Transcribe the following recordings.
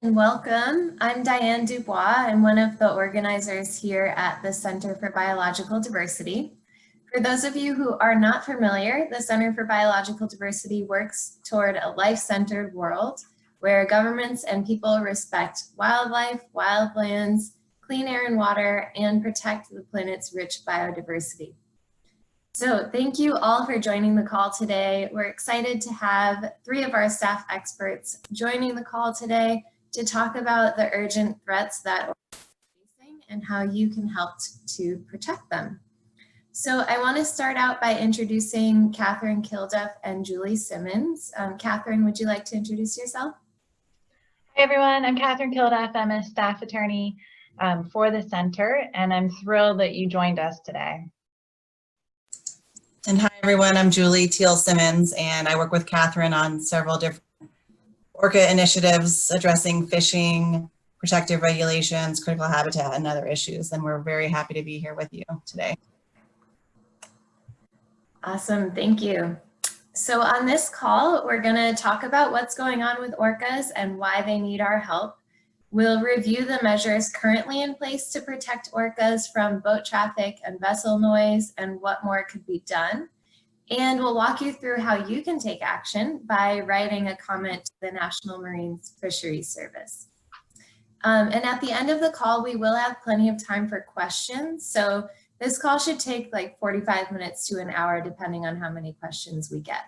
And welcome. I'm Diane Dubois. I'm one of the organizers here at the Center for Biological Diversity. For those of you who are not familiar, the Center for Biological Diversity works toward a life-centered world where governments and people respect wildlife, wildlands, clean air and water, and protect the planet's rich biodiversity. So thank you all for joining the call today. We're excited to have 3 of our staff experts joining the call today to talk about the urgent threats that orcas are facing and how you can help to protect them. So I want to start out by introducing Kathryn Kilduff and Julie Simmons. Kathryn, would you like to introduce yourself? Hi everyone, I'm Kathryn Kilduff. I'm a staff attorney for the center, and I'm thrilled that you joined us today. And hi everyone, I'm Julie Simmons, and I work with Kathryn on several different orca initiatives addressing fishing, protective regulations, critical habitat, and other issues. And we're very happy to be here with you today. Awesome, thank you. So on this call, we're going to talk about what's going on with orcas and why they need our help. We'll review the measures currently in place to protect orcas from boat traffic and vessel noise and what more could be done. And we'll walk you through how you can take action by writing a comment to the National Marine Fisheries Service. And at the end of the call, we will have plenty of time for questions. So this call should take like 45 minutes to an hour, depending on how many questions we get.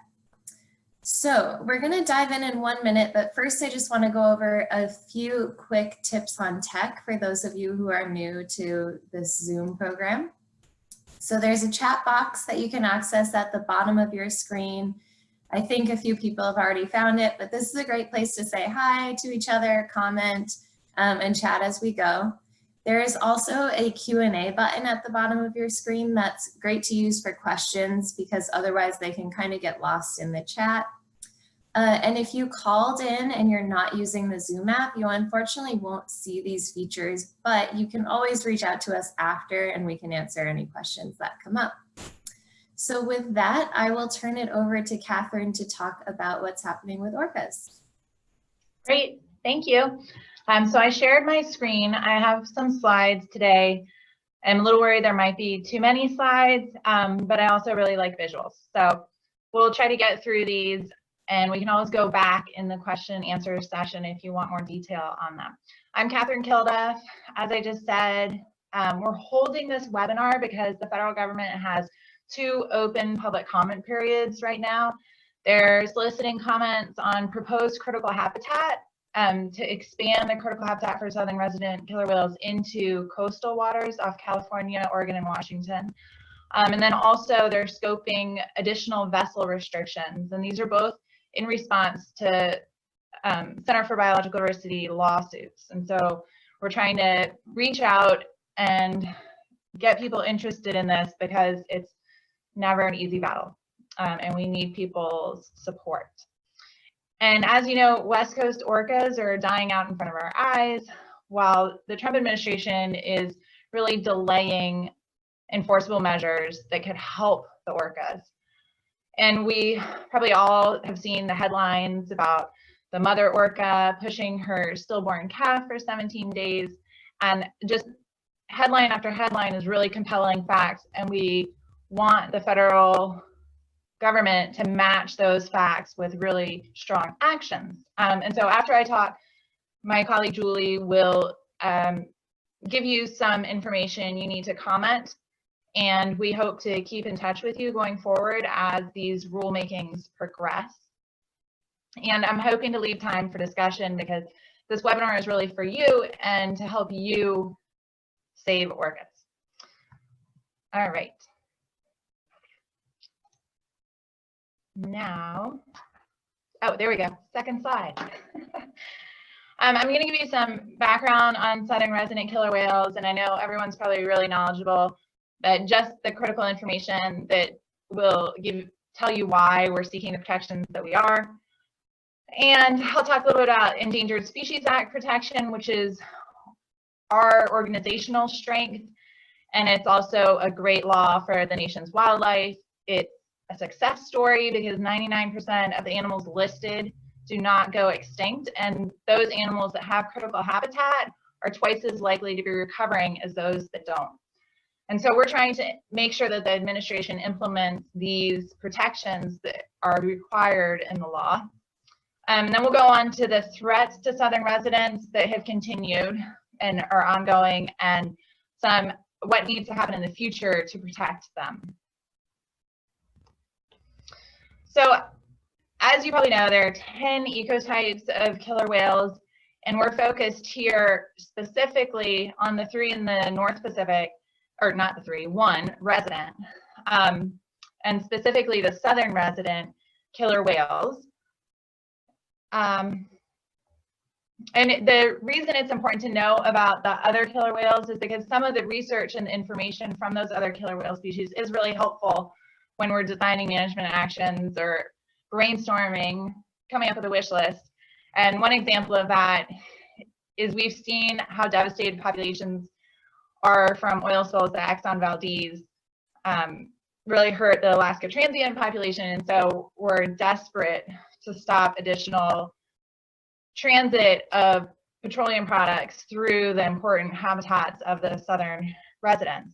So we're going to dive in 1 minute, but first I just want to go over a few quick tips on tech for those of you who are new to this Zoom program. So there's a chat box that you can access at the bottom of your screen. I think a few people have already found it, but this is a great place to say hi to each other, comment, and chat as we go. There is also a Q&A button at the bottom of your screen that's great to use for questions because otherwise they can kind of get lost in the chat. And if you called in and you're not using the Zoom app, you unfortunately won't see these features, but you can always reach out to us after and we can answer any questions that come up. So with that, I will turn it over to Kathryn to talk about what's happening with orcas. Great, thank you. So I shared my screen. I have some slides today. I'm a little worried there might be too many slides, but I also really like visuals. So we'll try to get through these, and we can always go back in the question and answer session if you want more detail on them. I'm Kathryn Kilduff. As I just said, we're holding this webinar because the federal government has 2 open public comment periods right now. They're soliciting comments on proposed critical habitat to expand the critical habitat for southern resident killer whales into coastal waters off California, Oregon, and Washington. And then also they're scoping additional vessel restrictions, and these are both in response to Center for Biological Diversity lawsuits. And so we're trying to reach out and get people interested in this because it's never an easy battle, and we need people's support. And as you know, West Coast orcas are dying out in front of our eyes, while the Trump administration is really delaying enforceable measures that could help the orcas. And we probably all have seen the headlines about the mother orca pushing her stillborn calf for 17 days. And just headline after headline is really compelling facts. And we want the federal government to match those facts with really strong actions. And so after I talk, my colleague Julie will give you some information you need to comment. And we hope to keep in touch with you going forward as these rulemakings progress. And I'm hoping to leave time for discussion because this webinar is really for you and to help you save orcas. All right. Now, oh, there we go. Second slide. I'm going to give you some background on southern resident killer whales, and I know everyone's probably really knowledgeable, but just the critical information that will tell you why we're seeking the protections that we are. And I'll talk a little bit about Endangered Species Act protection, which is our organizational strength, and it's also a great law for the nation's wildlife. It's a success story because 99% of the animals listed do not go extinct, and those animals that have critical habitat are twice as likely to be recovering as those that don't. And so we're trying to make sure that the administration implements these protections that are required in the law. And then we'll go on to the threats to southern residents that have continued and are ongoing, and some what needs to happen in the future to protect them. So as you probably know, there are 10 ecotypes of killer whales, and we're focused here specifically on the 3 in the North Pacific, or not the 3, 1 resident, and specifically the southern resident killer whales. And the reason it's important to know about the other killer whales is because some of the research and information from those other killer whale species is really helpful when we're designing management actions or brainstorming, coming up with a wish list. And one example of that is we've seen how devastated populations are from oil spills that Exxon Valdez really hurt the Alaska transient population. And so we're desperate to stop additional transit of petroleum products through the important habitats of the southern residents.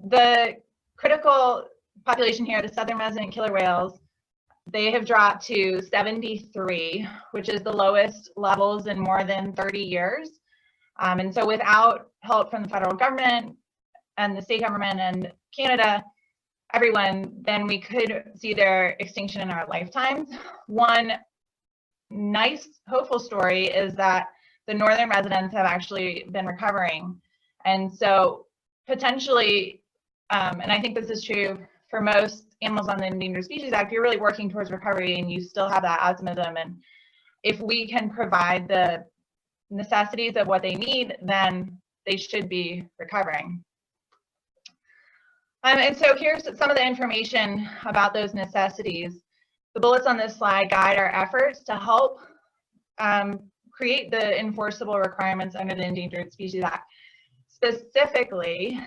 The critical population here, the southern resident killer whales, they have dropped to 73, which is the lowest levels in more than 30 years. And so without help from the federal government and the state government and Canada, everyone, then we could see their extinction in our lifetimes. One nice, hopeful story is that the northern residents have actually been recovering. And so potentially, and I think this is true for most animals on the Endangered Species Act, you're really working towards recovery and you still have that optimism. And if we can provide the necessities of what they need, then they should be recovering. And so here's some of the information about those necessities. The bullets on this slide guide our efforts to help create the enforceable requirements under the Endangered Species Act. Specifically,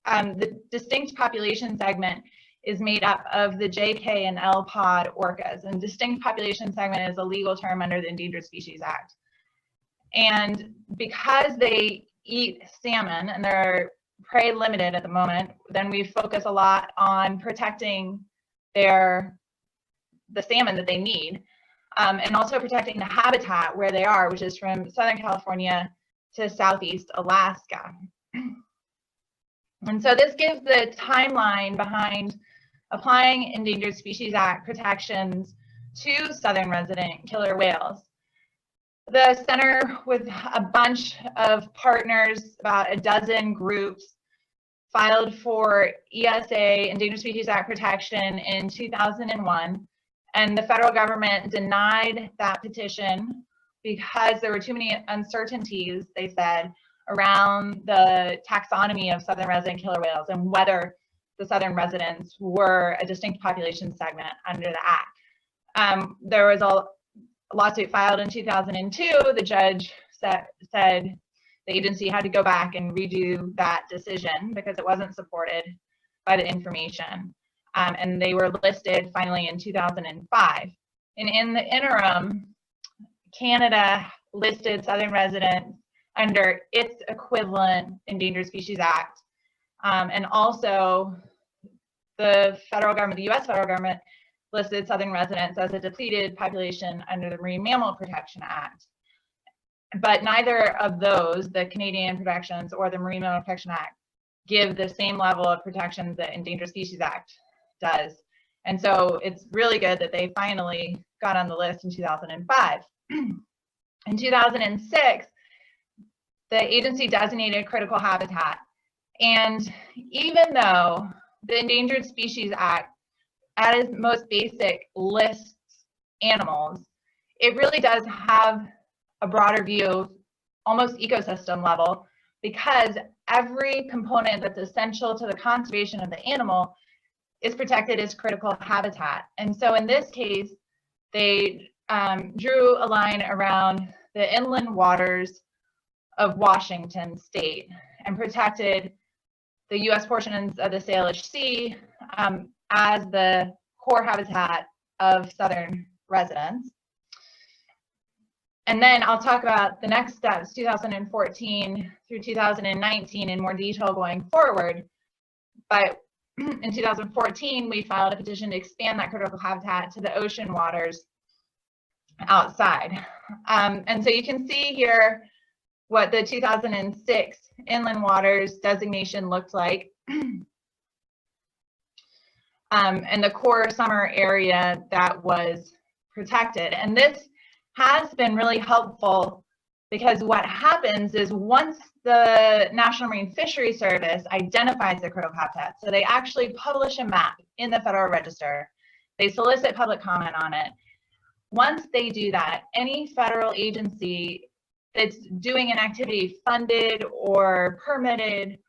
the distinct population segment is made up of the JK and L pod orcas, and distinct population segment is a legal term under the Endangered Species Act. And because they eat salmon and they're prey limited at the moment, then we focus a lot on protecting the salmon that they need, and also protecting the habitat where they are, which is from Southern California to Southeast Alaska. And so this gives the timeline behind applying Endangered Species Act protections to southern resident killer whales. The center, with a bunch of partners, about a dozen groups, filed for ESA, Endangered Species Act protection, in 2001, and the federal government denied that petition because there were too many uncertainties, they said, around the taxonomy of southern resident killer whales and whether the southern residents were a distinct population segment under the Act. There was a lawsuit filed in 2002. The judge said the agency had to go back and redo that decision because it wasn't supported by the information. And they were listed finally in 2005. And in the interim, Canada listed southern residents under its equivalent Endangered Species Act. And also the federal government, the US federal government, listed southern residents as a depleted population under the Marine Mammal Protection Act. But neither of those, the Canadian protections or the Marine Mammal Protection Act, give the same level of protections that Endangered Species Act does. And so it's really good that they finally got on the list in 2005. In 2006, the agency designated critical habitat. And even though the Endangered Species Act, at its most basic, lists animals, it really does have a broader view, almost ecosystem level, because every component that's essential to the conservation of the animal is protected as critical habitat. And so in this case, they drew a line around the inland waters of Washington state and protected the US portions of the Salish Sea as the core habitat of southern residents. And then I'll talk about the next steps, 2014 through 2019 in more detail going forward. But in 2014, we filed a petition to expand that critical habitat to the ocean waters outside. And so you can see here what the 2006 inland waters designation looked like. And the core summer area that was protected. And this has been really helpful because what happens is once the National Marine Fisheries Service identifies the critical habitat, so they actually publish a map in the Federal Register, they solicit public comment on it. Once they do that, any federal agency that's doing an activity funded or permitted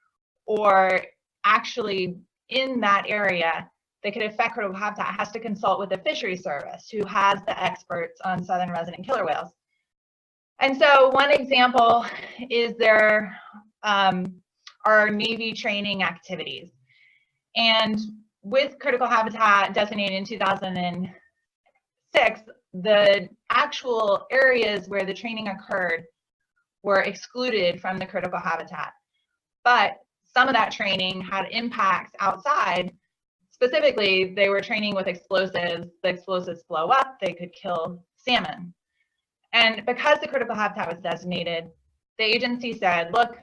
or actually in that area that could affect critical habitat has to consult with the Fisheries Service, who has the experts on southern resident killer whales. And so one example is there are Navy training activities. And with critical habitat designated in 2006, the actual areas where the training occurred were excluded from the critical habitat. But some of that training had impacts outside. Specifically, they were training with explosives. The explosives blow up, they could kill salmon. And because the critical habitat was designated, the agency said, look,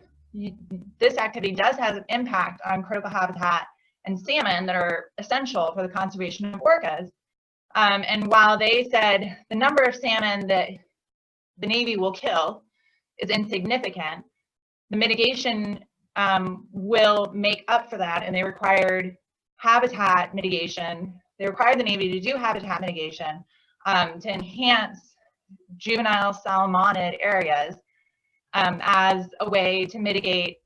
this activity does have an impact on critical habitat and salmon that are essential for the conservation of orcas. And while they said the number of salmon that the Navy will kill is insignificant, the mitigation will make up for that, and they required habitat mitigation. They required the Navy to do habitat mitigation to enhance juvenile salmonid areas as a way to mitigate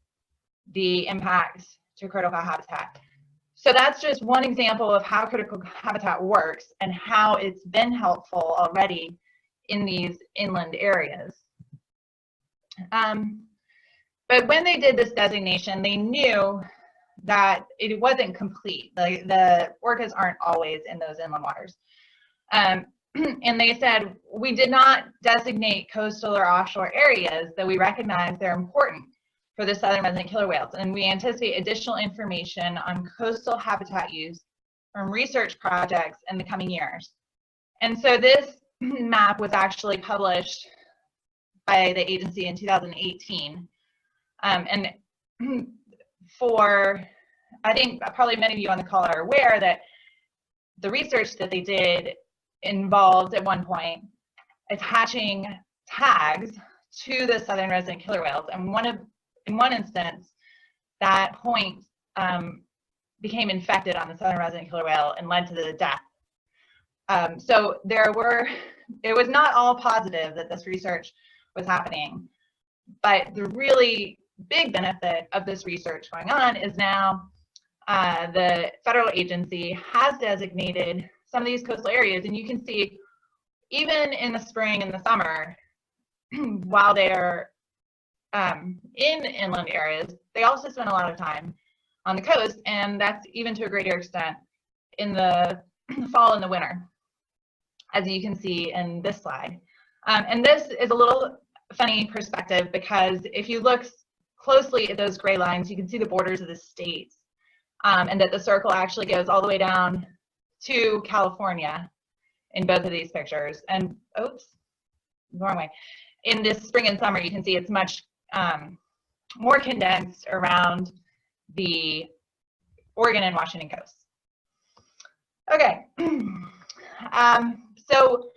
the impacts to critical habitat. So that's just one example of how critical habitat works and how it's been helpful already in these inland areas. But when they did this designation, they knew that it wasn't complete. Like the orcas aren't always in those inland waters. And they said, we did not designate coastal or offshore areas that we recognize they're important for the southern resident killer whales. And we anticipate additional information on coastal habitat use from research projects in the coming years. And so this map was actually published by the agency in 2018. And for, I think probably many of you on the call are aware that the research that they did involved at one point attaching tags to the southern resident killer whales. And in one instance, that point became infected on the southern resident killer whale and led to the death. So it was not all positive that this research was happening, but the really big benefit of this research going on is now the federal agency has designated some of these coastal areas, and you can see even in the spring and the summer, while they're in inland areas, they also spend a lot of time on the coast, and that's even to a greater extent in the fall and the winter, as you can see in this slide. And this is a little funny perspective because if you look closely at those gray lines, you can see the borders of the states, and that the circle actually goes all the way down to California in both of these pictures. And oops, wrong way. In this spring and summer, you can see it's much more condensed around the Oregon and Washington coasts. Okay, so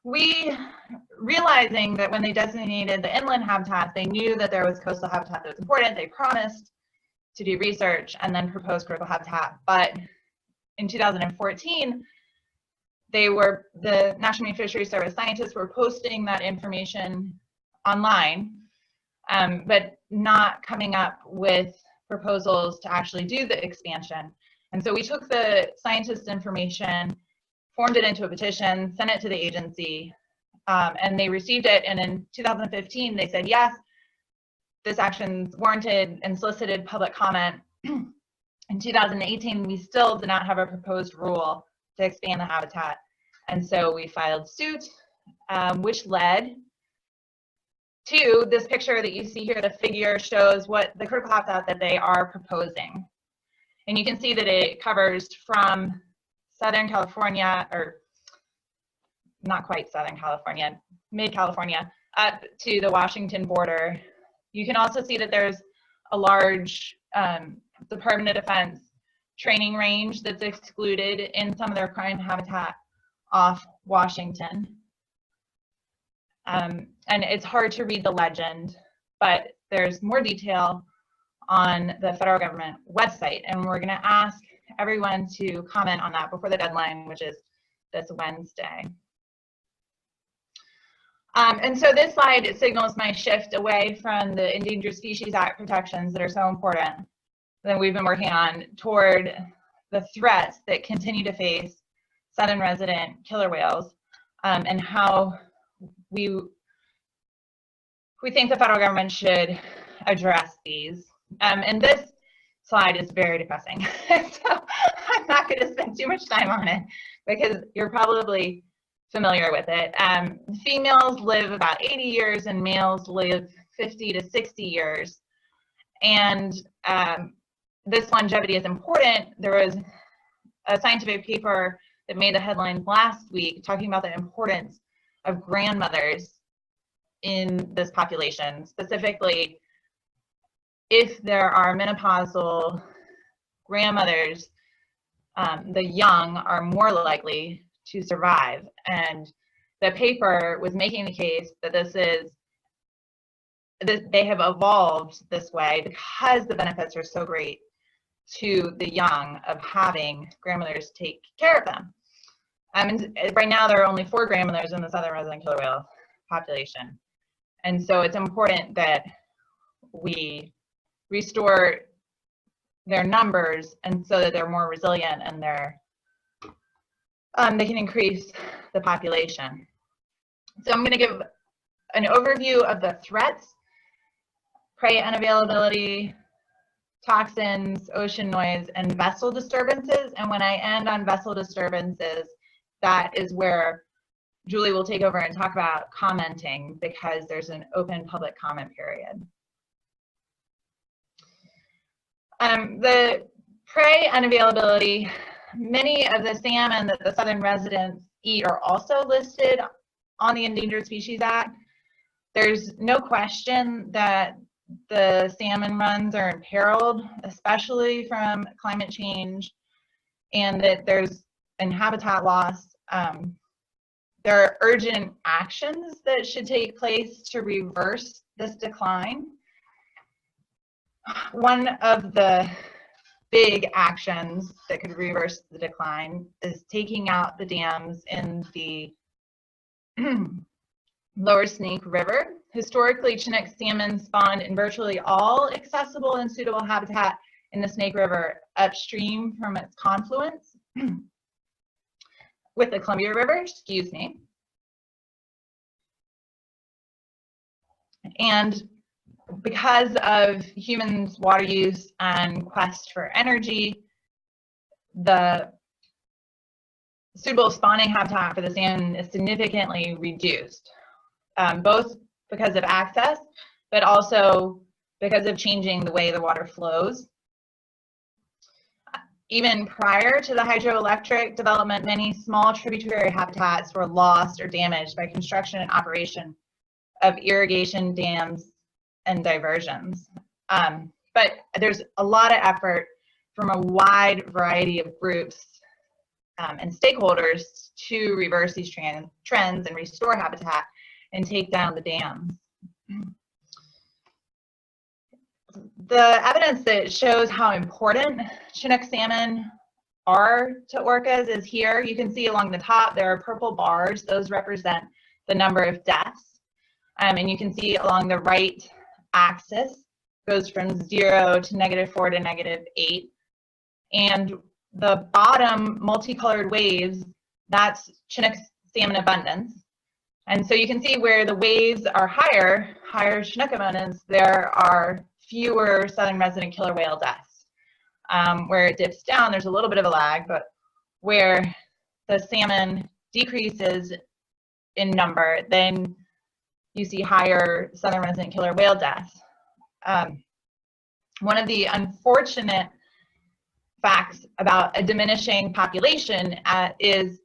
we, realizing that when they designated the inland habitat, they knew that there was coastal habitat that was important. They promised to do research and then propose critical habitat. But in 2014, the National Marine Fisheries Service scientists were posting that information online, but not coming up with proposals to actually do the expansion. And so we took the scientists' information, formed it into a petition, sent it to the agency, and they received it. And in 2015, they said, yes, this action's warranted, and solicited public comment. In 2018, we still did not have a proposed rule to expand the habitat. And so we filed suit, which led to this picture that you see here. The figure shows what the critical habitat that they are proposing. And you can see that it covers from Southern California, or not quite Southern California, mid-California, up to the Washington border. You can also see that there's a large Department of Defense training range that's excluded in some of their prime habitat off Washington. And it's hard to read the legend, but there's more detail on the federal government website, and we're going to ask everyone to comment on that before the deadline, which is this Wednesday. And so this slide signals my shift away from the Endangered Species Act protections that are so important that we've been working on toward the threats that continue to face southern resident killer whales, and how we think the federal government should address these. And this slide is very depressing. So I'm not going to spend too much time on it because you're probably familiar with it. Females live about 80 years and males live 50 to 60 years. And this longevity is important. There was a scientific paper that made the headlines last week talking about the importance of grandmothers in this population. Specifically, if there are menopausal grandmothers, the young are more likely to survive. And the paper was making the case that they have evolved this way because the benefits are so great to the young of having grandmothers take care of them. And right now there are only 4 grandmothers in the southern resident killer whale population. And so it's important that we restore their numbers, and so that they're more resilient and they can increase the population. So I'm going to give an overview of the threats: prey unavailability, toxins, ocean noise, and vessel disturbances. And when I end on vessel disturbances, that is where Julie will take over and talk about commenting, because there's an open public comment period. The prey unavailability, many of the salmon that the southern residents eat are also listed on the Endangered Species Act. There's no question that the salmon runs are imperiled, especially from climate change, and that there's habitat loss. There are urgent actions that should take place to reverse this decline. One of the big actions that could reverse the decline is taking out the dams in the lower Snake River. Historically, Chinook salmon spawned in virtually all accessible and suitable habitat in the Snake River upstream from its confluence with the Columbia River, excuse me. And because of humans' water use and quest for energy, the suitable spawning habitat for the salmon is significantly reduced, both because of access, but also because of changing the way the water flows. Even prior to the hydroelectric development, many small tributary habitats were lost or damaged by construction and operation of irrigation dams and diversions. But there's a lot of effort from a wide variety of groups and stakeholders to reverse these trends and restore habitat and take down the dams. The evidence that shows how important Chinook salmon are to orcas is here. You can see along the top there are purple bars. Those represent the number of deaths. And you can see along the right axis goes from 0 to -4 to -8. And the bottom multicolored waves, that's Chinook salmon abundance. And so you can see where the waves are higher Chinook abundance, there are fewer southern resident killer whale deaths. Where it dips down, there's a little bit of a lag, but where the salmon decreases in number, then you see higher southern resident killer whale deaths. One of the unfortunate facts about a diminishing population is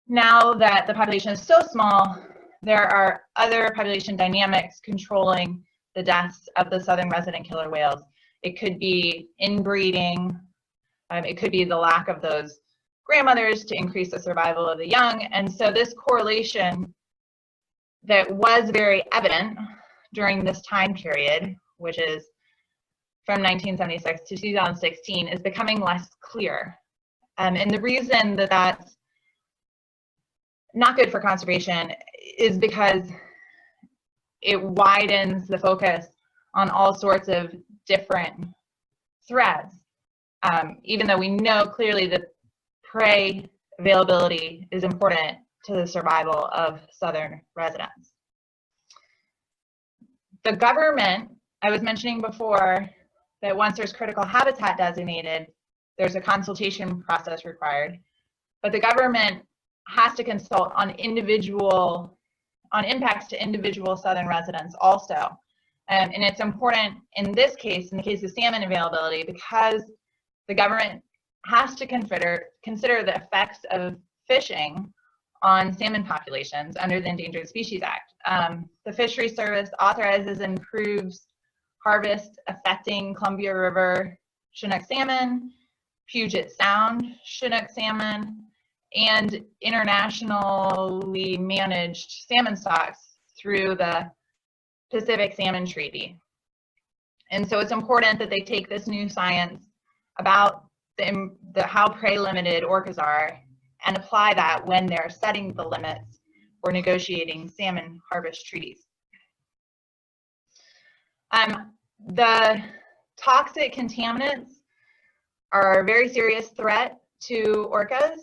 now that the population is so small, there are other population dynamics controlling the deaths of the southern resident killer whales. It could be inbreeding, it could be the lack of those grandmothers to increase the survival of the young. And so this correlation that was very evident during this time period, which is from 1976 to 2016, is becoming less clear. And the reason that that's not good for conservation is because it widens the focus on all sorts of different threats, even though we know clearly that prey availability is important to the survival of southern residents. The government, I was mentioning before that once there's critical habitat designated, there's a consultation process required, but the government has to consult on impacts to individual southern residents also. And it's important in this case, in the case of salmon availability, because the government has to consider the effects of fishing on salmon populations under the Endangered Species Act. The Fisheries Service authorizes and approves harvest affecting Columbia River Chinook salmon, Puget Sound Chinook salmon, and internationally managed salmon stocks through the Pacific Salmon Treaty. And so it's important that they take this new science about how prey limited orcas are and apply that when they're setting the limits or negotiating salmon harvest treaties. The toxic contaminants are a very serious threat to orcas.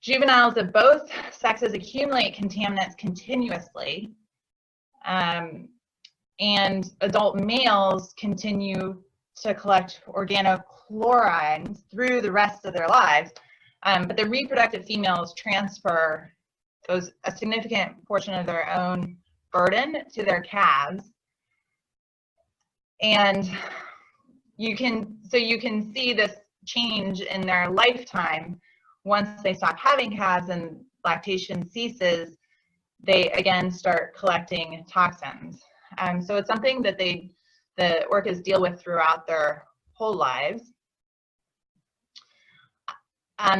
Juveniles of both sexes accumulate contaminants continuously, and adult males continue to collect organochlorides through the rest of their lives, but the reproductive females transfer a significant portion of their own burden to their calves. And you can see this change in their lifetime. Once they stop having calves and lactation ceases, they again start collecting toxins. So it's something that the orcas deal with throughout their whole lives.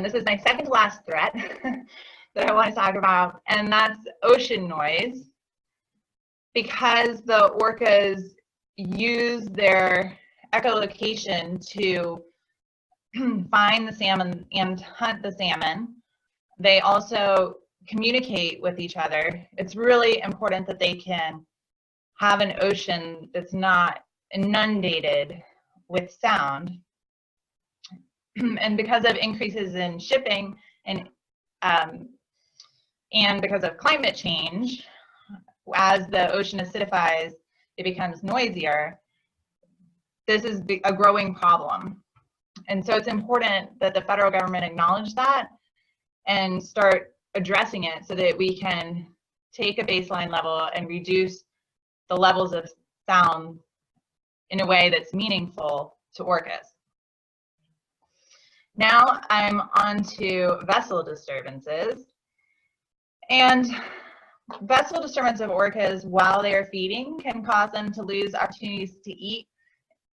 This is my second to last threat that I want to talk about, and that's ocean noise. Because the orcas use their echolocation to find the salmon and hunt the salmon, they also communicate with each other. It's really important that they can have an ocean that's not inundated with sound. And because of increases in shipping and because of climate change, as the ocean acidifies, it becomes noisier. This is a growing problem. And so it's important that the federal government acknowledge that and start addressing it so that we can take a baseline level and reduce the levels of sound in a way that's meaningful to orcas. Now I'm on to vessel disturbances. And vessel disturbance of orcas while they are feeding can cause them to lose opportunities to eat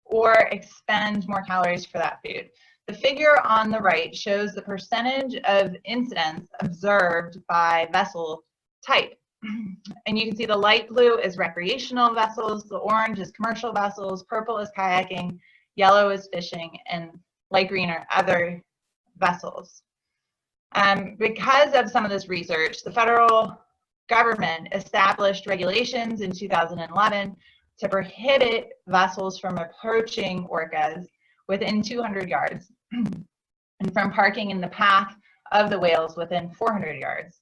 or expend more calories for that food. The figure on the right shows the percentage of incidents observed by vessel type. And you can see the light blue is recreational vessels, the orange is commercial vessels, purple is kayaking, yellow is fishing, and light green are other vessels. Because of some of this research, the federal government established regulations in 2011 to prohibit vessels from approaching orcas within 200 yards and from parking in the path of the whales within 400 yards.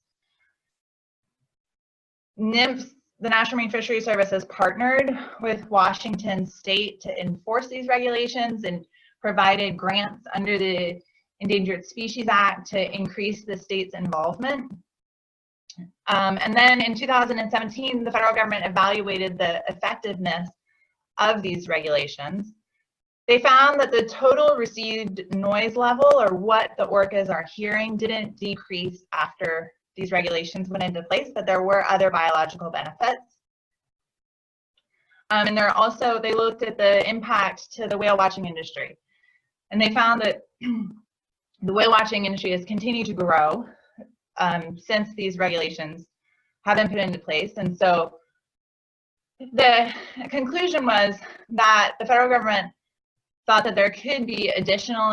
NMFS, the National Marine Fisheries Service, has partnered with Washington State to enforce these regulations and provided grants under the Endangered Species Act to increase the state's involvement. And then in 2017, the federal government evaluated the effectiveness of these regulations. They found that the total received noise level, or what the orcas are hearing, didn't decrease after these regulations went into place, but there were other biological benefits. And they looked at the impact to the whale watching industry. And they found that the whale watching industry has continued to grow since these regulations have been put into place. And so the conclusion was that the federal government thought that there could be additional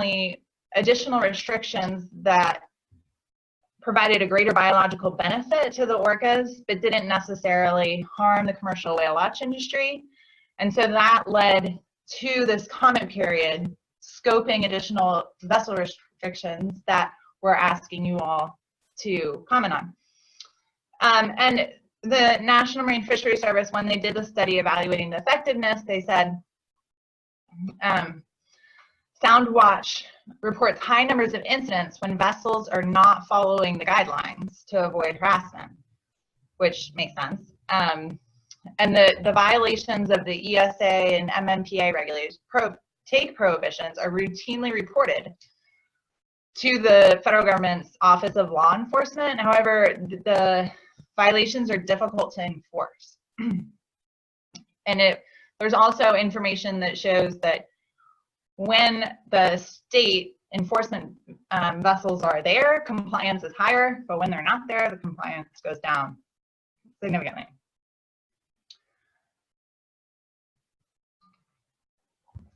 restrictions that provided a greater biological benefit to the orcas, but didn't necessarily harm the commercial whale watch industry. And so that led to this comment period scoping additional vessel restrictions that we're asking you all to comment on. And the National Marine Fisheries Service, when they did the study evaluating the effectiveness, they said, Sound Watch reports high numbers of incidents when vessels are not following the guidelines to avoid harassment, which makes sense. And the violations of the ESA and MMPA regulations, take prohibitions, are routinely reported to the federal government's Office of Law Enforcement. However, the violations are difficult to enforce. And there's also information that shows that when the state enforcement vessels are there, compliance is higher, but when they're not there, the compliance goes down significantly.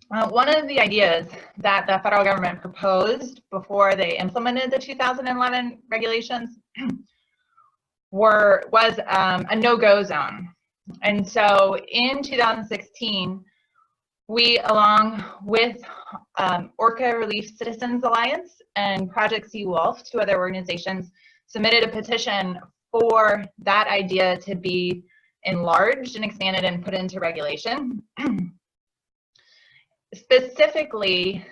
One of the ideas that the federal government proposed before they implemented the 2011 regulations was a no-go zone. And so in 2016, we, along with Orca Relief Citizens Alliance and Project Sea Wolf, two other organizations, submitted a petition for that idea to be enlarged and expanded and put into regulation. Specifically,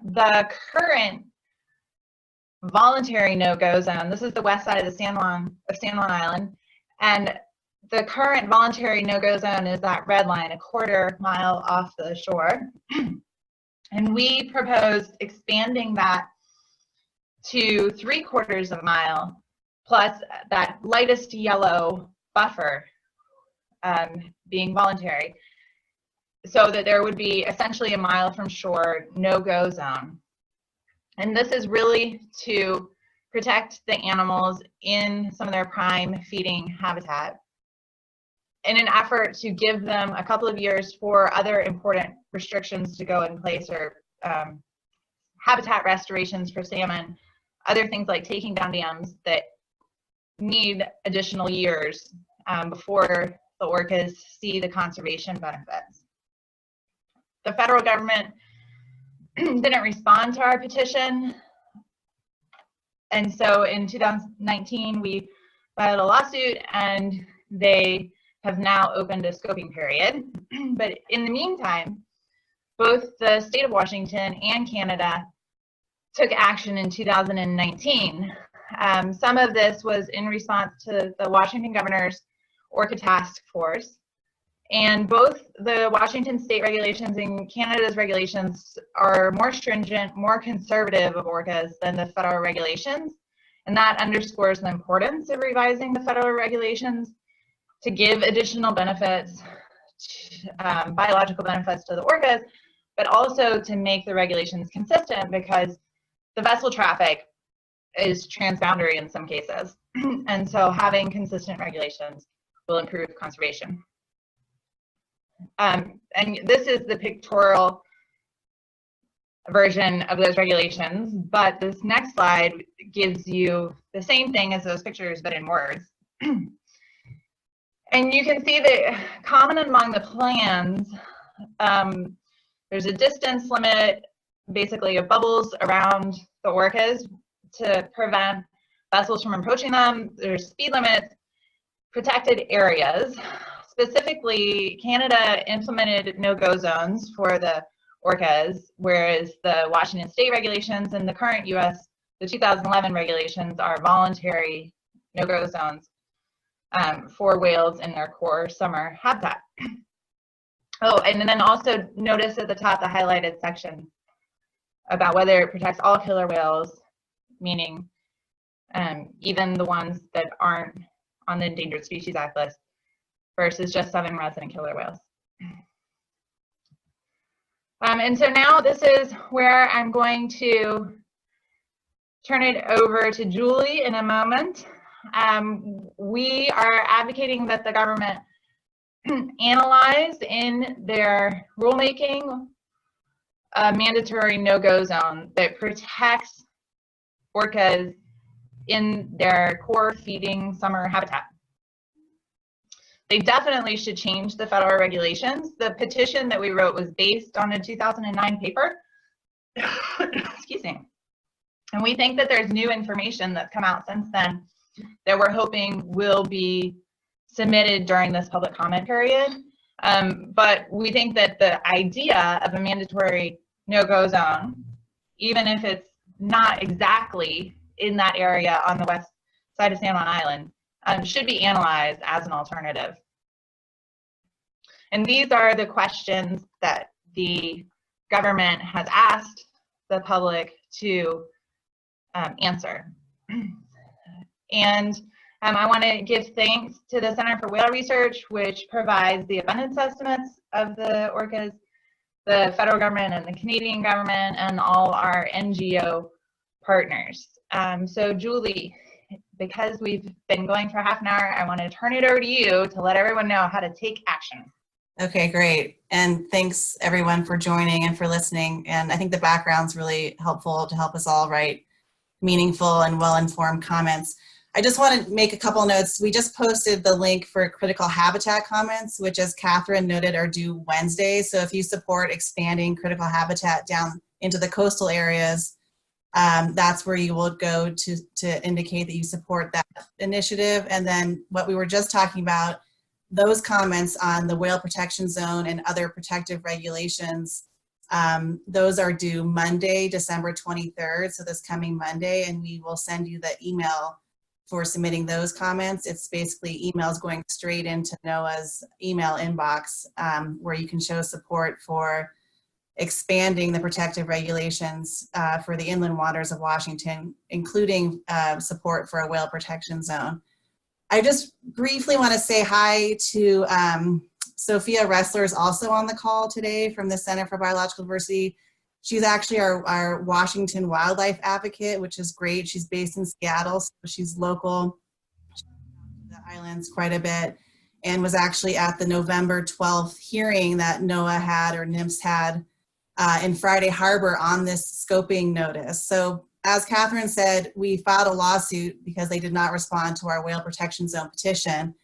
the current voluntary no-go zone, this is the west side of the San Juan Island, and the current voluntary no-go zone is that red line, a quarter mile off the shore. And we proposed expanding that to 3/4 of a mile, plus that lightest yellow buffer being voluntary, so that there would be essentially a mile from shore no-go zone. And this is really to protect the animals in some of their prime feeding habitat, in an effort to give them a couple of years for other important restrictions to go in place, or habitat restorations for salmon, other things like taking down dams that need additional years before the orcas see the conservation benefits. The federal government didn't respond to our petition. And so in 2019, we filed a lawsuit, and they have now opened a scoping period. But in the meantime, both the state of Washington and Canada took action in 2019. Some of this was in response to the Washington governor's Orca Task Force. And both the Washington state regulations and Canada's regulations are more stringent, more conservative of orcas than the federal regulations. And that underscores the importance of revising the federal regulations to give additional benefits, biological benefits to the orcas, but also to make the regulations consistent, because the vessel traffic is transboundary in some cases. And so having consistent regulations will improve conservation. And this is the pictorial version of those regulations, but this next slide gives you the same thing as those pictures, but in words. And you can see that common among the plans, there's a distance limit, basically of bubbles around the orcas to prevent vessels from approaching them. There's speed limits, protected areas. Specifically, Canada implemented no-go zones for the orcas, whereas the Washington state regulations and the current US, the 2011 regulations are voluntary no-go zones for whales in their core summer habitat. Oh, and then also notice at the top the highlighted section about whether it protects all killer whales, meaning even the ones that aren't on the Endangered Species Act list, versus just 7 resident killer whales. And so now this is where I'm going to turn it over to Julie in a moment. We are advocating that the government analyze in their rulemaking a mandatory no-go zone that protects orcas in their core feeding summer habitat. They definitely should change the federal regulations. The petition that we wrote was based on a 2009 paper. Excuse me. And we think that there's new information that's come out since then that we're hoping will be submitted during this public comment period. But we think that the idea of a mandatory no-go zone, even if it's not exactly in that area on the west side of San Juan Island, should be analyzed as an alternative. And these are the questions that the government has asked the public to answer. And I want to give thanks to the Center for Whale Research, which provides the abundance estimates of the orcas, the federal government and the Canadian government, and all our NGO partners. So Julie, because we've been going for half an hour, I want to turn it over to you to let everyone know how to take action. Okay, great. And thanks everyone for joining and for listening. And I think the background's really helpful to help us all write meaningful and well-informed comments. I just want to make a couple notes. We just posted the link for critical habitat comments, which, as Kathryn noted, are due Wednesday. So if you support expanding critical habitat down into the coastal areas, that's where you will go to indicate that you support that initiative. And then what we were just talking about, those comments on the whale protection zone and other protective regulations, those are due Monday, December 23rd, so this coming Monday, and we will send you the email for submitting those comments. It's basically emails going straight into NOAA's email inbox, where you can show support for expanding the protective regulations for the inland waters of Washington, including support for a whale protection zone. I just briefly want to say hi to Sophia Ressler, is also on the call today from the Center for Biological Diversity. She's actually our Washington wildlife advocate, which is great. She's based in Seattle, so she's local. She's been to the islands quite a bit and was actually at the November 12th hearing that NOAA had, or NMFS had, in Friday Harbor on this scoping notice. So as Kathryn said, we filed a lawsuit because they did not respond to our whale protection zone petition.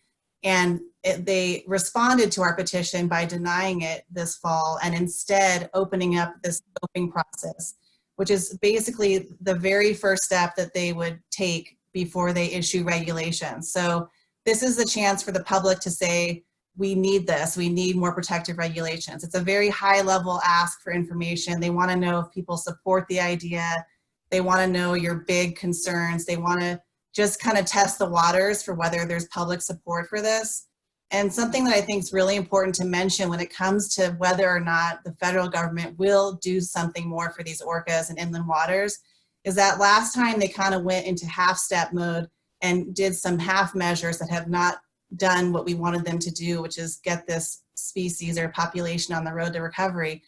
And they responded to our petition by denying it this fall and instead opening up this scoping process, which is basically the very first step that they would take before they issue regulations. So this is the chance for the public to say, we need this, we need more protective regulations. It's a very high level ask for information. They want to know if people support the idea. They want to know your big concerns. They want to just kind of test the waters for whether there's public support for this. And something that I think is really important to mention when it comes to whether or not the federal government will do something more for these orcas and inland waters is that last time they kind of went into half-step mode and did some half measures that have not done what we wanted them to do, which is get this species or population on the road to recovery.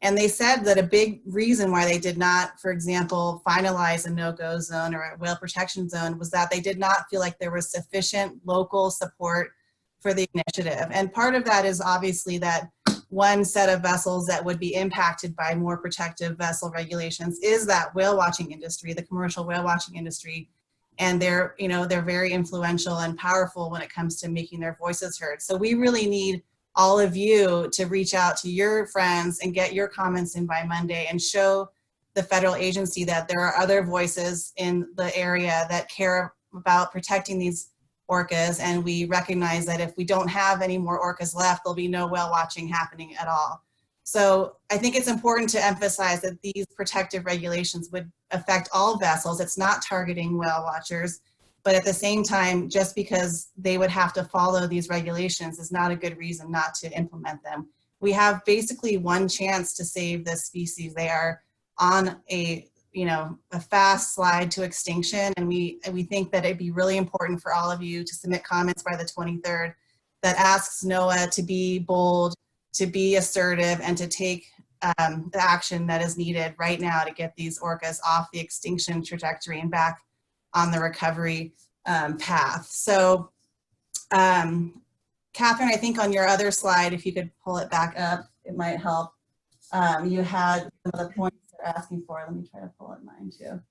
And they said that a big reason why they did not, for example, finalize a no-go zone or a whale protection zone was that they did not feel like there was sufficient local support for the initiative. And part of that is obviously that one set of vessels that would be impacted by more protective vessel regulations is that whale watching industry, the commercial whale watching industry. And they're, they're very influential and powerful when it comes to making their voices heard. So we really need all of you to reach out to your friends and get your comments in by Monday and show the federal agency that there are other voices in the area that care about protecting these orcas. And we recognize that if we don't have any more orcas left, there'll be no whale watching happening at all. So I think it's important to emphasize that these protective regulations would affect all vessels. It's not targeting whale watchers, but at the same time, just because they would have to follow these regulations is not a good reason not to implement them. We have basically one chance to save this species. They are on a fast slide to extinction, and we think that it'd be really important for all of you to submit comments by the 23rd that asks NOAA to be bold, to be assertive, and to take the action that is needed right now to get these orcas off the extinction trajectory and back on the recovery path. So, Kathryn, I think on your other slide, if you could pull it back up, it might help. You had some of the points they're asking for. Let me try to pull it mine too.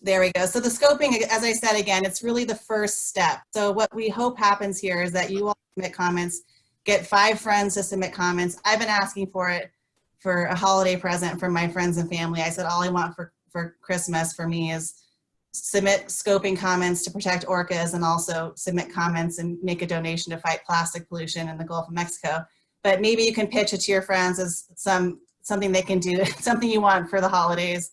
There we go. So the scoping, as I said, again, it's really the first step. So what we hope happens here is that you all submit comments, get 5 friends to submit comments. I've been asking for it for a holiday present from my friends and family. I said, all I want for Christmas for me is submit scoping comments to protect orcas, and also submit comments and make a donation to fight plastic pollution in the Gulf of Mexico. But maybe you can pitch it to your friends as something they can do, something you want for the holidays.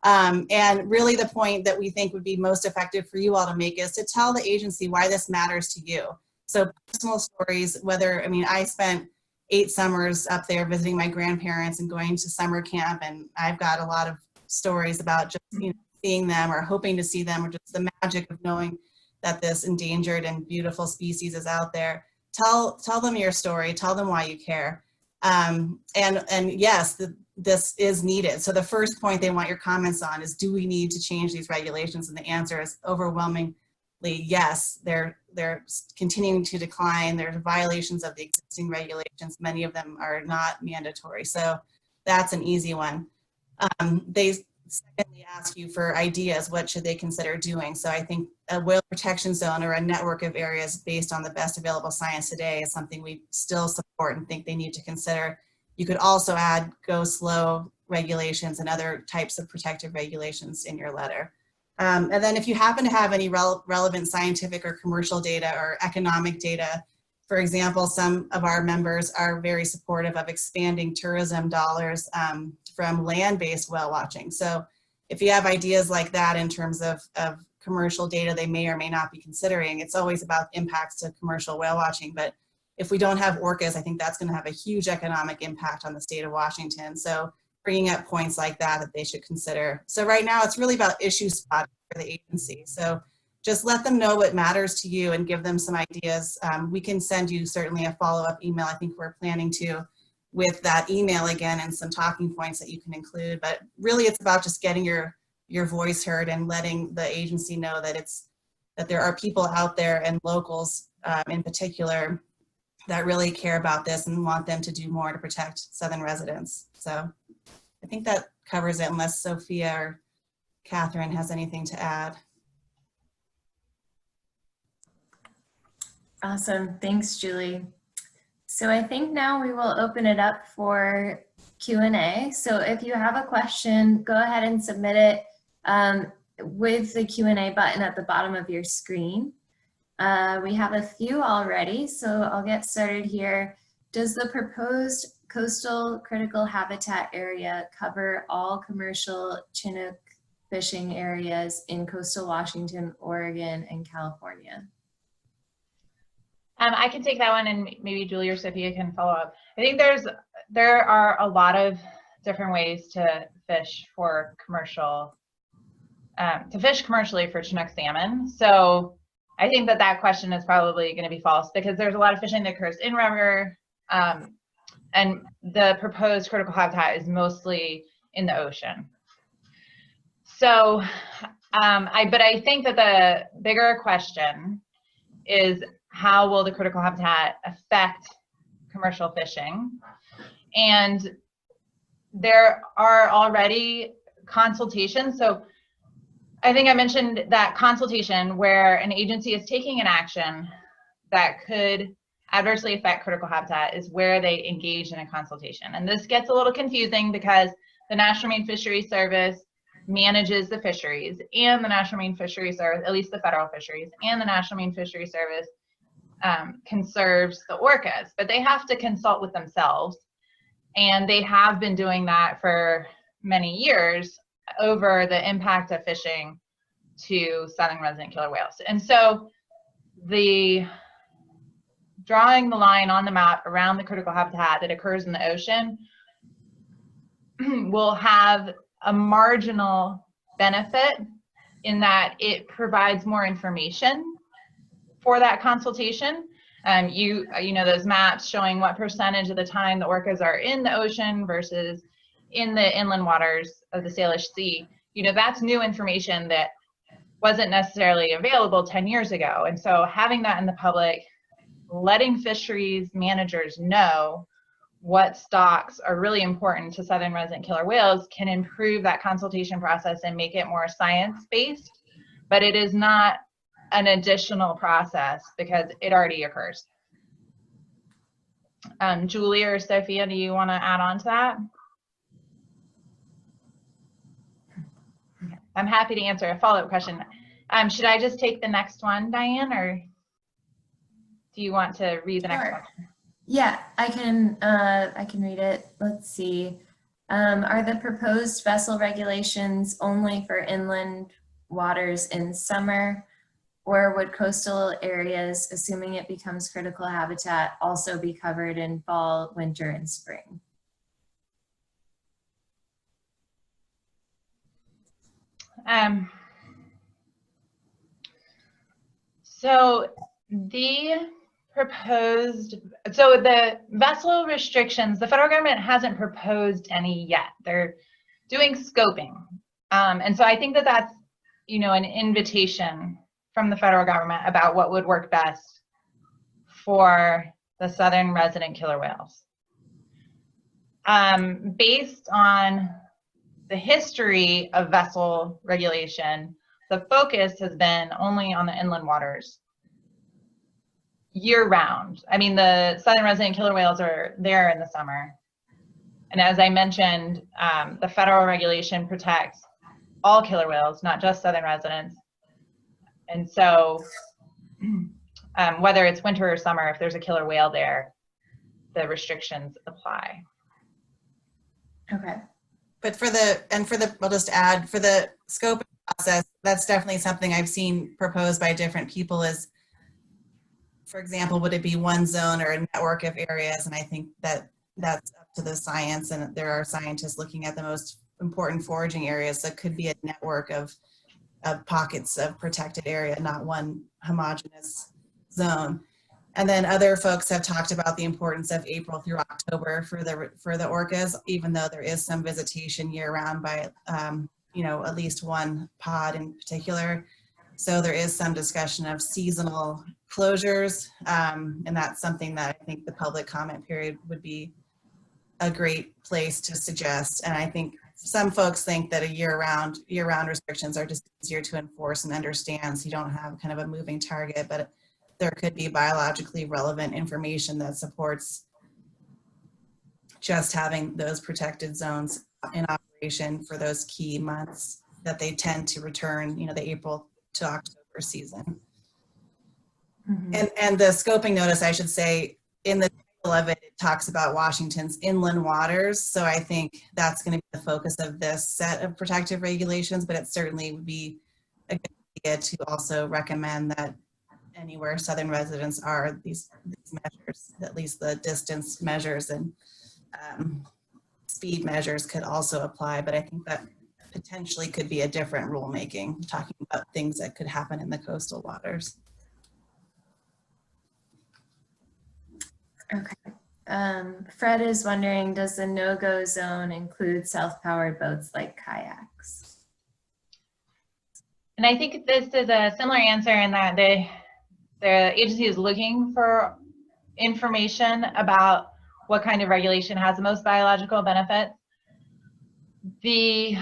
And really the point that we think would be most effective for you all to make is to tell the agency why this matters to you. So personal stories, I spent 8 summers up there visiting my grandparents and going to summer camp, and I've got a lot of stories about just seeing them or hoping to see them, or just the magic of knowing that this endangered and beautiful species is out there. Tell them your story, tell them why you care. And yes, this is needed. So the first point they want your comments on is, do we need to change these regulations? And the answer is overwhelmingly yes. They're continuing to decline. There's violations of the existing regulations. Many of them are not mandatory. So that's an easy one. They secondly ask you for ideas. What should they consider doing? So I think a whale protection zone or a network of areas based on the best available science today is something we still support and think they need to consider. You could also add go slow regulations and other types of protective regulations in your letter. And then if you happen to have any relevant scientific or commercial data or economic data, for example, some of our members are very supportive of expanding tourism dollars from land-based whale watching. So if you have ideas like that in terms of commercial data they may or may not be considering, it's always about impacts to commercial whale watching. But if we don't have orcas, I think that's going to have a huge economic impact on the state of Washington. So bringing up points like that they should consider. So right now it's really about issue spotting for the agency. So just let them know what matters to you and give them some ideas. We can send you certainly a follow-up email. I think we're planning to, with that email again and some talking points that you can include. But really it's about just getting your voice heard and letting the agency know that there are people out there, and locals in particular, that really care about this and want them to do more to protect Southern residents. So I think that covers it, unless Sophia or Kathryn has anything to add. Awesome, thanks, Julie. So I think now we will open it up for Q&A. So if you have a question, go ahead and submit it with the Q&A button at the bottom of your screen. We have a few already, so I'll get started here. Does the proposed coastal critical habitat area cover all commercial Chinook fishing areas in coastal Washington, Oregon, and California? I can take that one, and maybe Julie or Sophia can follow up. I think there are a lot of different ways to fish for commercial, commercially for Chinook salmon. So I think that question is probably going to be false, because there's a lot of fishing that occurs in river, and the proposed critical habitat is mostly in the ocean. So, but I think that the bigger question is, how will the critical habitat affect commercial fishing? And there are already consultations. So I think I mentioned that consultation where an agency is taking an action that could adversely affect critical habitat is where they engage in a consultation. And this gets a little confusing because the National Marine Fisheries Service manages the fisheries, and the National Marine Fisheries Service, at least the federal fisheries, and the National Marine Fisheries Service conserves the orcas, but they have to consult with themselves And they have been doing that for many years over the impact of fishing to southern resident killer whales. And so the drawing the line on the map around the critical habitat that occurs in the ocean will have a marginal benefit in that it provides more information for that consultation. You know, those maps showing what percentage of the time the orcas are in the ocean versus in the inland waters of the Salish Sea, you know, that's new information that wasn't necessarily available 10 years ago. And so having that in the public, letting fisheries managers know what stocks are really important to southern resident killer whales can improve that consultation process and make it more science-based, but it is not an additional process because it already occurs. Julie or Sophia, do you want to add on to that? I'm happy to answer a follow-up question. Should I just take the next one, Diane, or do you want to read the next one? Yeah, I can read it. Let's see. Are the proposed vessel regulations only for inland waters in summer, or would coastal areas, assuming it becomes critical habitat, also be covered in fall, winter, and spring? So the vessel restrictions, the federal government hasn't proposed any yet. They're doing scoping. And so I think that that's, you know, an invitation from the federal government about what would work best for the southern resident killer whales. Based on the history of vessel regulation, the focus has been only on the inland waters year round. I mean, the southern resident killer whales are there in the summer. And as I mentioned, the federal regulation protects all killer whales, not just southern residents. And so whether it's winter or summer, if there's a killer whale there, the restrictions apply. Okay. But I'll just add, for the scoping process, that's definitely something I've seen proposed by different people is, for example, would it be one zone or a network of areas? And I think that that's up to the science, and there are scientists looking at the most important foraging areas. That could be a network of pockets of protected area, not one homogeneous zone. And then other folks have talked about the importance of April through October for the orcas, even though there is some visitation year round by, you know, at least one pod in particular. So there is some discussion of seasonal closures, and that's something that I think the public comment period would be a great place to suggest. And I think some folks think that year-round restrictions are just easier to enforce and understand, so you don't have kind of a moving target, but there could be biologically relevant information that supports just having those protected zones in operation for those key months that they tend to return, you know, the April to October season. Mm-hmm. And the scoping notice, I should say, in the title of it, it talks about Washington's inland waters. So I think that's going to be the focus of this set of protective regulations, but it certainly would be a good idea to also recommend that anywhere southern residents are, these measures, at least the distance measures and speed measures could also apply. But I think that potentially could be a different rulemaking, talking about things that could happen in the coastal waters. Okay. Fred is wondering, does the no-go zone include self-powered boats like kayaks? And I think this is a similar answer in that the agency is looking for information about what kind of regulation has the most biological benefit. The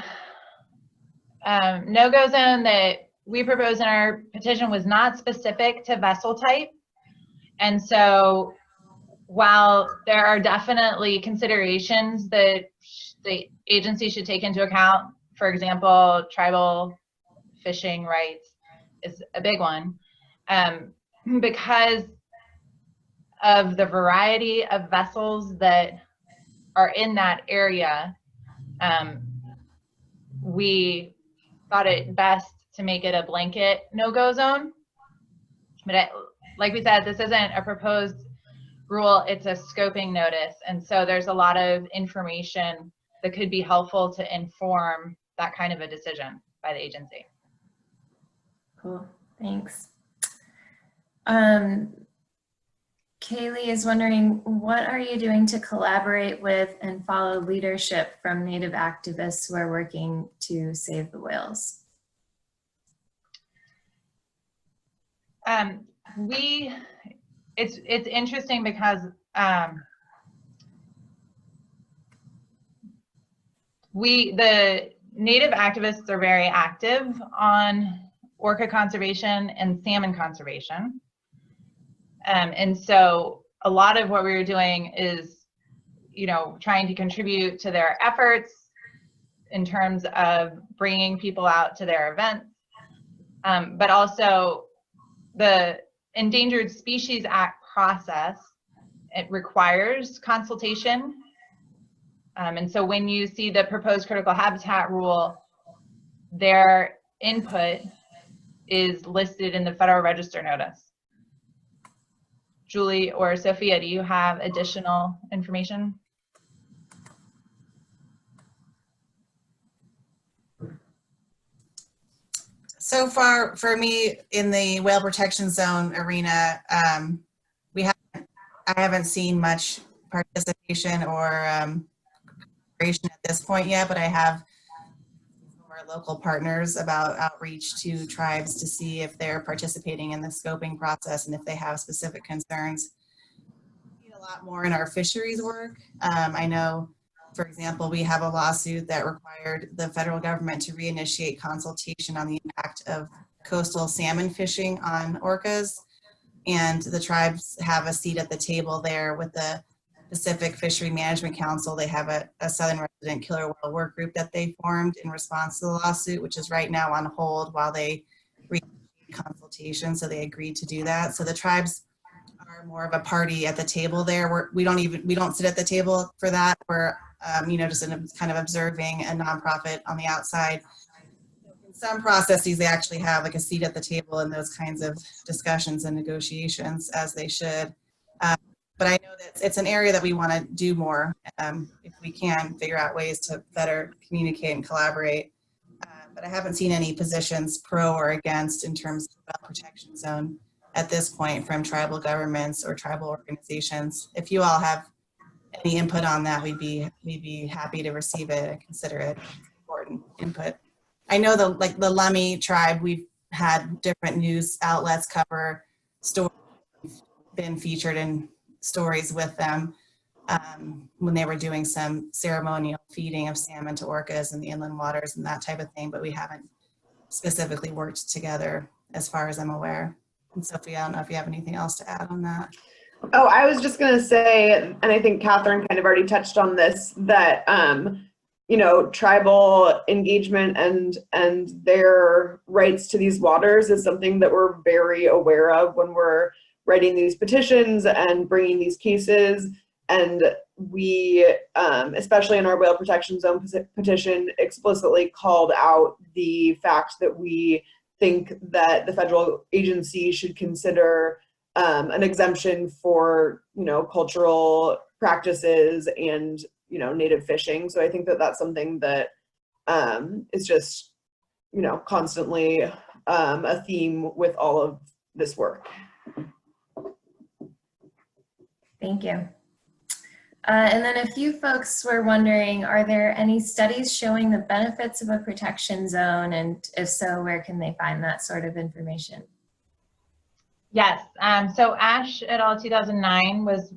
no-go zone that we proposed in our petition was not specific to vessel type. And so while there are definitely considerations that the agency should take into account, for example, tribal fishing rights is a big one, because of the variety of vessels that are in that area, we thought it best to make it a blanket no-go zone. But like we said, this isn't a proposed rule, it's a scoping notice. And so there's a lot of information that could be helpful to inform that kind of a decision by the agency. Cool, thanks. Kaylee is wondering, what are you doing to collaborate with and follow leadership from Native activists who are working to save the whales? It's interesting because the Native activists are very active on orca conservation and salmon conservation. And so a lot of what we were doing is, trying to contribute to their efforts in terms of bringing people out to their events, but also the Endangered Species Act process, it requires consultation. And so when you see the proposed critical habitat rule, their input is listed in the Federal Register notice. Julie or Sophia, do you have additional information? So far, for me, in the whale protection zone arena, I haven't seen much participation or cooperation at this point yet, but I have our local partners about outreach to tribes to see if they're participating in the scoping process and if they have specific concerns. We need a lot more in our fisheries work. I know, for example, we have a lawsuit that required the federal government to reinitiate consultation on the impact of coastal salmon fishing on orcas. And the tribes have a seat at the table there with the Pacific Fishery Management Council. They have a Southern Resident Killer Whale work group that they formed in response to the lawsuit, which is right now on hold while they reinitiate consultation. So they agreed to do that. So the tribes are more of a party at the table there. We don't sit at the table for that. We're just kind of observing a nonprofit on the outside. In some processes, they actually have like a seat at the table in those kinds of discussions and negotiations, as they should. But I know that it's an area that we want to do more if we can figure out ways to better communicate and collaborate. But I haven't seen any positions pro or against in terms of whale protection zone at this point from tribal governments or tribal organizations. If you all have any input on that, we'd be happy to receive it and consider it important input. I know the Lummi tribe, we've had different news outlets cover stories, been featured in stories with them when they were doing some ceremonial feeding of salmon to orcas in the inland waters and that type of thing, but we haven't specifically worked together as far as I'm aware. And Sophie, I don't know if you have anything else to add on that. Oh, I was just going to say, and I think Kathryn kind of already touched on this, that, tribal engagement and their rights to these waters is something that we're very aware of when we're writing these petitions and bringing these cases. And we, especially in our whale protection zone petition, explicitly called out the fact that we think that the federal agency should consider an exemption for, cultural practices and, native fishing. So I think that that's something that is just, constantly a theme with all of this work. Thank you. And then a few folks were wondering, are there any studies showing the benefits of a protection zone? And if so, where can they find that sort of information? Yes, so Ash et al. 2009 was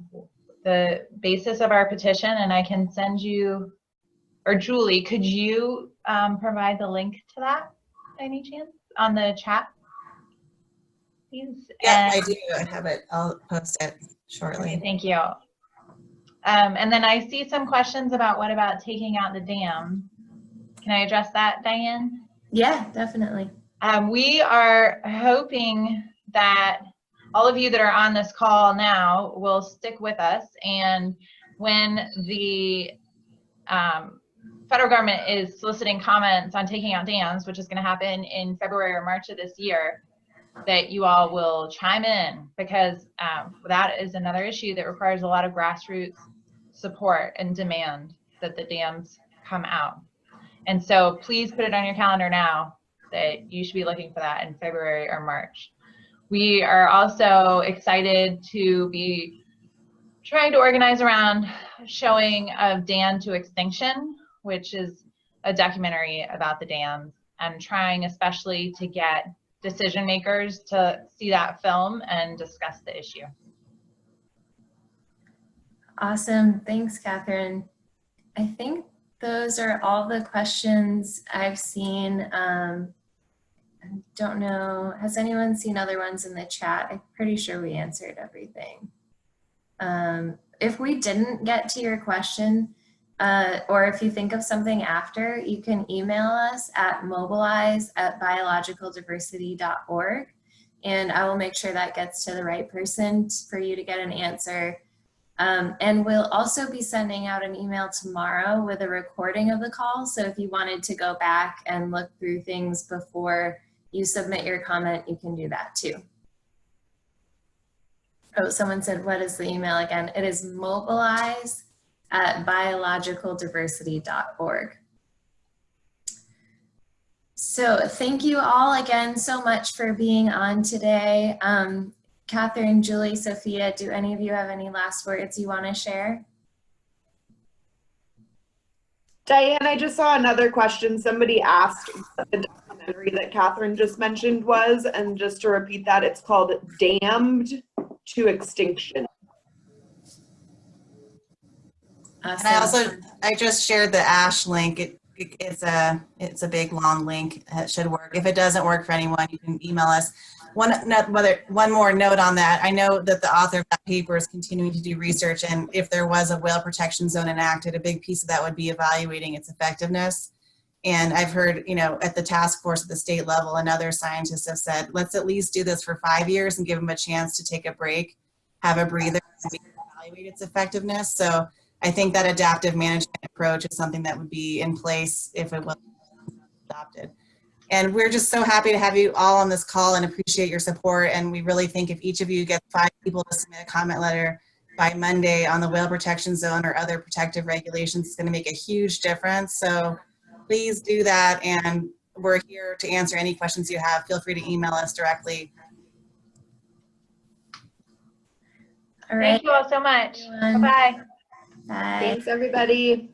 the basis of our petition, and I can send you, or Julie, could you provide the link to that by any chance on the chat, please? Yeah, I do. I have it. I'll post it shortly. Okay, thank you. And then I see some questions about what about taking out the dam. Can I address that, Diane? Yeah, definitely. We are hoping that all of you that are on this call now will stick with us, and when the federal government is soliciting comments on taking out dams, which is going to happen in February or March of this year, that you all will chime in, because that is another issue that requires a lot of grassroots support and demand that the dams come out. And so please put it on your calendar now that you should be looking for that in February or March. We are also excited to be trying to organize around showing of Dam to Extinction, which is a documentary about the dams, and trying especially to get decision makers to see that film and discuss the issue. Awesome. Thanks, Kathryn. I think those are all the questions I've seen. I don't know, has anyone seen other ones in the chat? I'm pretty sure we answered everything. If we didn't get to your question, or if you think of something after, you can email us at mobilize@biologicaldiversity.org, and I will make sure that gets to the right person for you to get an answer. And we'll also be sending out an email tomorrow with a recording of the call. So if you wanted to go back and look through things before you submit your comment, you can do that too. Oh, someone said, what is the email again? It is mobilize@biologicaldiversity.org. So thank you all again so much for being on today. Kathryn, Julie, Sophia, do any of you have any last words you want to share? Diane, I just saw another question. Somebody asked what the documentary that Kathryn just mentioned was, and just to repeat that, it's called Damned to Extinction. Awesome. And I just shared the ASH link. It's a big long link. It should work. If it doesn't work for anyone, you can email us. One more note on that. I know that the author of that paper is continuing to do research, and if there was a whale protection zone enacted, a big piece of that would be evaluating its effectiveness. And I've heard, at the task force at the state level, and other scientists have said, let's at least do this for 5 years and give them a chance to take a break, have a breather, and evaluate its effectiveness. So I think that adaptive management approach is something that would be in place if it was adopted. And we're just so happy to have you all on this call and appreciate your support. And we really think if each of you gets 5 people to submit a comment letter by Monday on the whale protection zone or other protective regulations, it's going to make a huge difference. So please do that. And we're here to answer any questions you have. Feel free to email us directly. All right. Thank you all so much. Everyone. Bye-bye. Bye. Thanks, everybody.